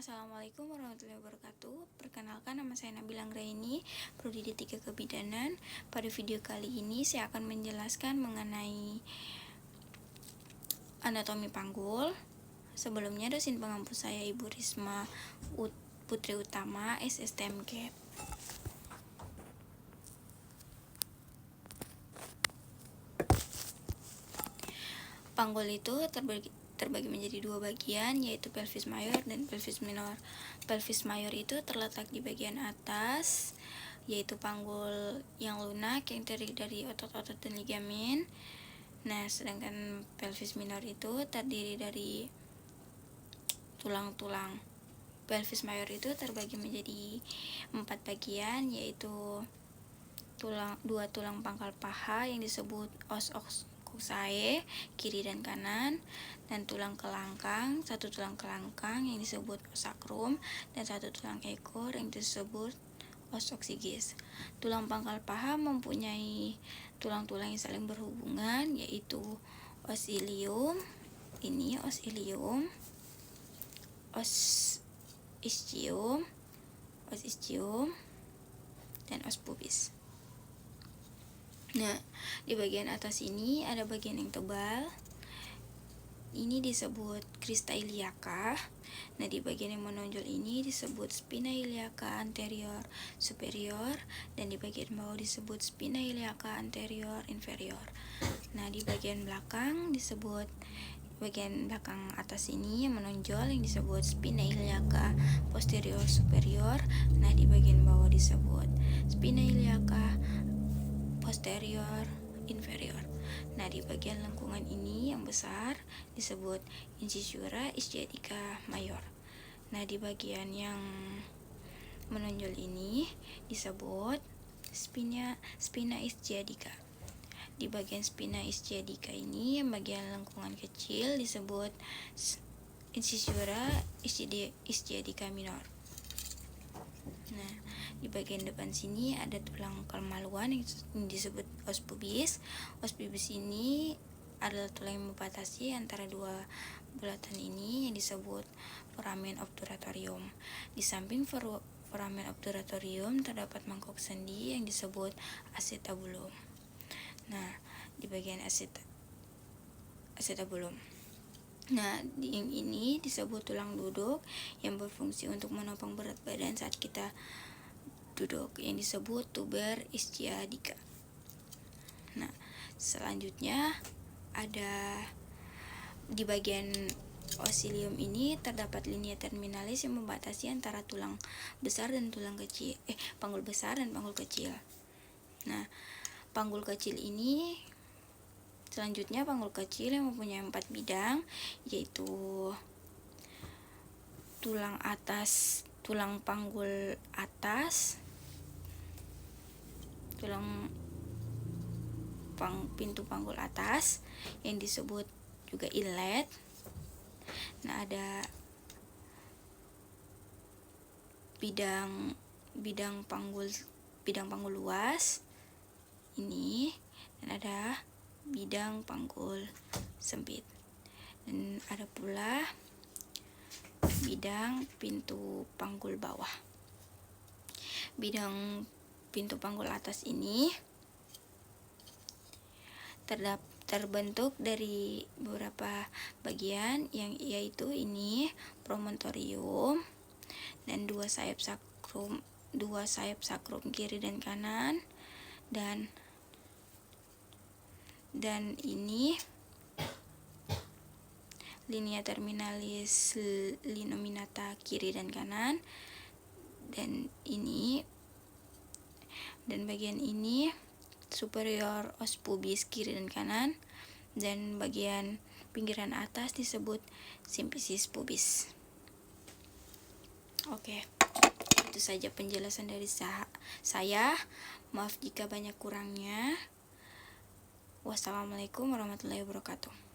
Assalamualaikum warahmatullahi wabarakatuh. Perkenalkan, nama saya Nabila Anggraini, Prodi D3 Kebidanan. Pada video kali ini saya akan menjelaskan mengenai anatomi panggul. Sebelumnya dosen pengampu saya Ibu Risma Putri Utama, SSTMK. Panggul itu terbagi menjadi dua bagian, yaitu pelvis mayor dan pelvis minor. Pelvis mayor itu terletak di bagian atas, yaitu panggul yang lunak yang terdiri dari otot-otot dan ligamen. Nah, sedangkan pelvis minor itu terdiri dari tulang-tulang. Pelvis mayor itu terbagi menjadi 4 bagian, yaitu dua tulang pangkal paha yang disebut os occipitalis kiri dan kanan, dan satu tulang kelangkang yang disebut os sacrum, dan satu tulang ekor yang disebut os coccygeus. Tulang pangkal paha mempunyai tulang-tulang yang saling berhubungan, yaitu os ilium, os ischium, dan os pubis. Nah, di bagian atas ini ada bagian yang tebal. Ini disebut crista iliaca. Nah, di bagian yang menonjol ini disebut spina iliaca anterior superior, dan di bagian bawah disebut spina iliaca anterior inferior. Nah, di bagian belakang bagian belakang atas ini yang menonjol yang disebut spina iliaca posterior superior. Nah, di bagian bawah disebut spina iliaca posterior inferior. Nah, di bagian lengkungan ini yang besar disebut incisura ischiadica mayor. Nah, di bagian yang menonjol ini disebut spina ischiadica. Di bagian spina ischiadica ini, yang bagian lengkungan kecil disebut incisura ischiadica minor. Nah, di bagian depan sini ada tulang kemaluan yang disebut os pubis. Os pubis ini adalah tulang yang membatasi antara dua bulatan ini yang disebut foramen obturatorium. Di samping foramen obturatorium terdapat mangkok sendi yang disebut acetabulum. Nah, di bagian acetabulum. Nah, yang ini disebut tulang duduk yang berfungsi untuk menopang berat badan saat kita duduk, yang disebut tuber ischiadica. Nah, selanjutnya ada di bagian osilium ini terdapat linea terminalis yang membatasi antara tulang besar dan panggul besar dan panggul kecil. Nah, panggul kecil ini selanjutnya panggul kecil yang mempunyai 4 bidang, yaitu tulang panggul atas, pintu panggul atas yang disebut juga inlet. Nah, ada bidang panggul luas ini, dan ada bidang panggul sempit, dan ada pula bidang pintu panggul bawah. Bidang pintu panggul atas ini terbentuk dari beberapa bagian, yaitu ini promontorium dan dua sayap sakrum kiri dan kanan, dan ini linea terminalis linominata kiri dan kanan, dan bagian ini superior os pubis kiri dan kanan, dan bagian pinggiran atas disebut symphysis pubis. Oke, itu saja penjelasan dari saya. Maaf jika banyak kurangnya. Wassalamualaikum warahmatullahi wabarakatuh.